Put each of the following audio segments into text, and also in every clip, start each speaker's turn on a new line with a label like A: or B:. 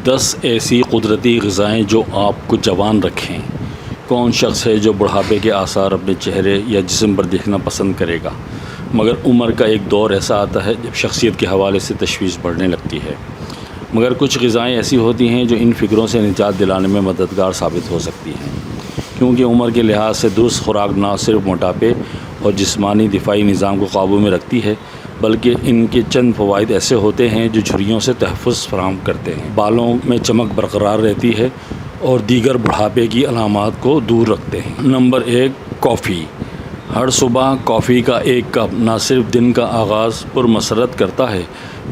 A: 10 ایسی قدرتی غذائیں جو آپ کو جوان رکھیں۔ کون شخص ہے جو بڑھاپے کے آثار اپنے چہرے یا جسم پر دیکھنا پسند کرے گا؟ مگر عمر کا ایک دور ایسا آتا ہے جب شخصیت کے حوالے سے تشویش بڑھنے لگتی ہے۔ مگر کچھ غذائیں ایسی ہوتی ہیں جو ان فکروں سے نجات دلانے میں مددگار ثابت ہو سکتی ہیں، کیونکہ عمر کے لحاظ سے درست خوراک نہ صرف موٹاپے اور جسمانی دفاعی نظام کو قابو میں رکھتی ہے، بلکہ ان کے چند فوائد ایسے ہوتے ہیں جو جھریوں سے تحفظ فراہم کرتے ہیں، بالوں میں چمک برقرار رہتی ہے اور دیگر بڑھاپے کی علامات کو دور رکھتے ہیں۔ نمبر 1، کافی۔ ہر صبح کافی کا ایک کپ نہ صرف دن کا آغاز پرمسرت کرتا ہے،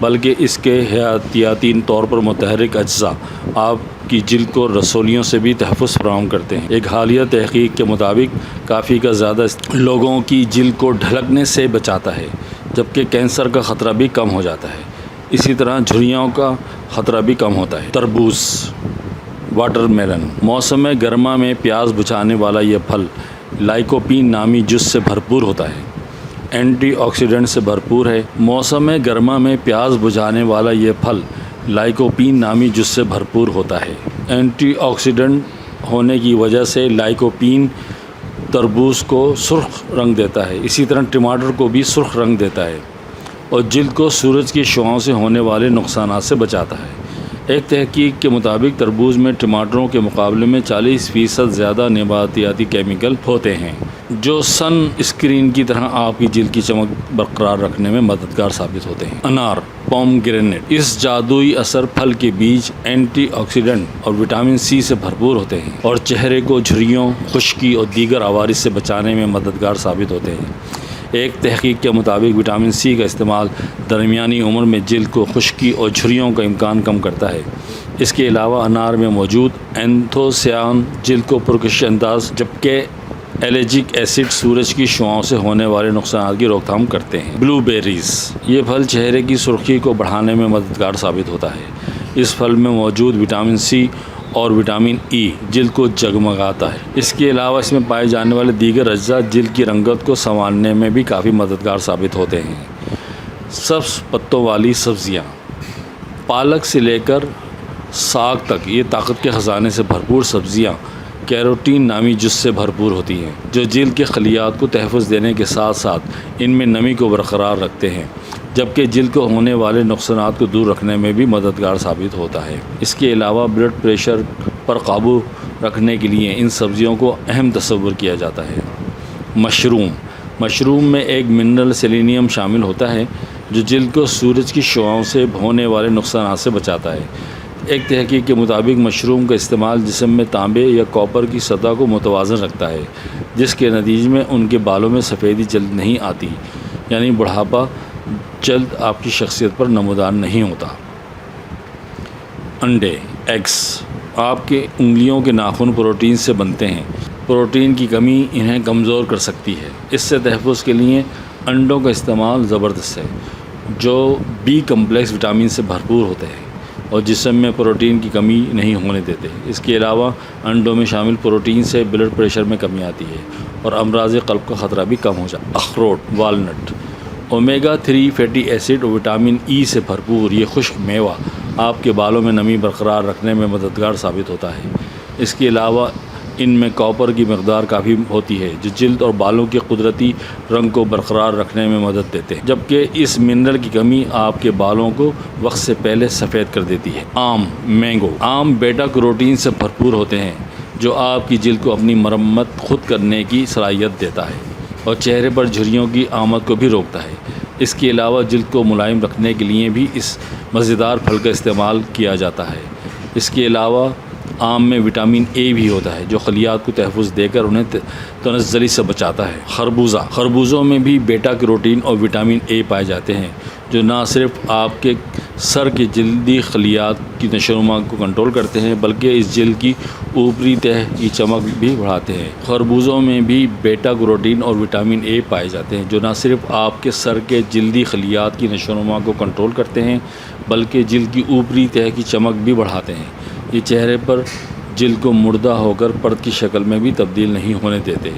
A: بلکہ اس کے حیاتیاتی طور پر متحرک اجزاء آپ کی جلد کو رسولیوں سے بھی تحفظ فراہم کرتے ہیں۔ ایک حالیہ تحقیق کے مطابق کافی کا زیادہ لوگوں کی جلد کو ڈھلکنے سے بچاتا ہے، جبکہ کینسر کا خطرہ بھی کم ہو جاتا ہے۔ اسی طرح جھریوں کا خطرہ بھی کم ہوتا ہے۔ تربوز، واٹر میلن۔ موسم گرما میں پیاس بجھانے والا یہ پھل لائکوپین نامی جز سے بھرپور ہوتا ہے، اینٹی آکسیڈنٹ سے بھرپور ہے۔ موسم گرما میں پیاس بجھانے والا یہ پھل لائکوپین نامی جز سے بھرپور ہوتا ہے۔ اینٹی آکسیڈنٹ ہونے کی وجہ سے لائکوپین تربوز کو سرخ رنگ دیتا ہے، اسی طرح ٹماٹر کو بھی سرخ رنگ دیتا ہے اور جلد کو سورج کی شعاعوں سے ہونے والے نقصانات سے بچاتا ہے۔ ایک تحقیق کے مطابق تربوز میں ٹماٹروں کے مقابلے میں 40% زیادہ نباتیاتی کیمیکل ہوتے ہیں، جو سن اسکرین کی طرح آپ کی جلد کی چمک برقرار رکھنے میں مددگار ثابت ہوتے ہیں۔ انار، پومگرینیٹ۔ اس جادوئی اثر پھل کے بیج اینٹی آکسیڈنٹ اور وٹامن سی سے بھرپور ہوتے ہیں اور چہرے کو جھریوں، خشکی اور دیگر عوارض سے بچانے میں مددگار ثابت ہوتے ہیں۔ ایک تحقیق کے مطابق وٹامن سی کا استعمال درمیانی عمر میں جلد کو خشکی اور جھریوں کا امکان کم کرتا ہے۔ اس کے علاوہ انار میں موجود اینتھوسیان جلد کو پرکشش انداز، جبکہ ایلیجک ایسڈ سورج کی شعاعوں سے ہونے والے نقصانات کی روک تھام کرتے ہیں۔ بلو بیریز۔ یہ پھل چہرے کی سرخی کو بڑھانے میں مددگار ثابت ہوتا ہے۔ اس پھل میں موجود وٹامن سی اور وٹامن ای جلد کو جگمگاتا ہے۔ اس کے علاوہ اس میں پائے جانے والے دیگر اجزاء جلد کی رنگت کو سنوارنے میں بھی کافی مددگار ثابت ہوتے ہیں۔ سبز پتوں والی سبزیاں۔ پالک سے لے کر ساگ تک یہ طاقت کے خزانے سے بھرپور سبزیاں کیروٹین نامی جز سے بھرپور ہوتی ہیں، جو جلد کے خلیات کو تحفظ دینے کے ساتھ ساتھ ان میں نمی کو برقرار رکھتے ہیں، جبکہ جلد کو ہونے والے نقصانات کو دور رکھنے میں بھی مددگار ثابت ہوتا ہے۔ اس کے علاوہ بلڈ پریشر پر قابو رکھنے کے لیے ان سبزیوں کو اہم تصور کیا جاتا ہے۔ مشروم۔ مشروم میں ایک منرل سیلینیم شامل ہوتا ہے جو جلد کو سورج کی شعاعوں سے ہونے والے نقصانات سے بچاتا ہے۔ ایک تحقیق کے مطابق مشروم کا استعمال جسم میں تانبے یا کاپر کی سطح کو متوازن رکھتا ہے، جس کے نتیجے میں ان کے بالوں میں سفیدی جلد نہیں آتی، یعنی بڑھاپا جلد آپ کی شخصیت پر نمودار نہیں ہوتا۔ انڈے، ایگز۔ آپ کے انگلیوں کے ناخن پروٹین سے بنتے ہیں۔ پروٹین کی کمی انہیں کمزور کر سکتی ہے۔ اس سے تحفظ کے لیے انڈوں کا استعمال زبردست ہے، جو بی کمپلیکس وٹامن سے بھرپور ہوتے ہیں اور جسم میں پروٹین کی کمی نہیں ہونے دیتے۔ اس کے علاوہ انڈوں میں شامل پروٹین سے بلڈ پریشر میں کمی آتی ہے اور امراض قلب کا خطرہ بھی کم ہو جاتا ہے۔ اخروٹ، والنٹ۔ اومیگا 3 فیٹی ایسڈ اور وٹامن ای سے بھرپور یہ خشک میوہ آپ کے بالوں میں نمی برقرار رکھنے میں مددگار ثابت ہوتا ہے۔ اس کے علاوہ ان میں کاپر کی مقدار کافی ہوتی ہے، جو جلد اور بالوں کے قدرتی رنگ کو برقرار رکھنے میں مدد دیتے ہیں، جبکہ اس منرل کی کمی آپ کے بالوں کو وقت سے پہلے سفید کر دیتی ہے۔ آم، مینگو۔ آم بیٹا کیروٹین سے بھرپور ہوتے ہیں، جو آپ کی جلد کو اپنی مرمت خود کرنے کی صلاحیت دیتا ہے اور چہرے پر جھریوں کی آمد کو بھی روکتا ہے۔ اس کے علاوہ جلد کو ملائم رکھنے کے لیے بھی اس مزیدار پھل کا استعمال کیا جاتا ہے۔ اس کے علاوہ آم میں وٹامن اے بھی ہوتا ہے، جو خلیات کو تحفظ دے کر انہیں تنزلی سے بچاتا ہے۔ خربوزہ۔ خربوزوں میں بھی بیٹا کیروٹین اور وٹامن اے پائے جاتے ہیں، جو نہ صرف آپ کے سر کے جلدی خلیات کی نشو و نما کو کنٹرول کرتے ہیں، بلکہ اس جلد کی اوپری تہہ کی چمک بھی بڑھاتے ہیں۔ خربوزوں میں بھی بیٹا کیروٹین اور وٹامن اے پائے جاتے ہیں، جو نہ صرف آپ کے سر کے جلدی خلیات کی نشو و نما کو کنٹرول کرتے ہیں، بلکہ جلد کی اوپری تہہ کی چمک بھی بڑھاتے ہیں۔ یہ چہرے پر جلد کو مردہ ہو کر پرت کی شکل میں بھی تبدیل نہیں ہونے دیتے۔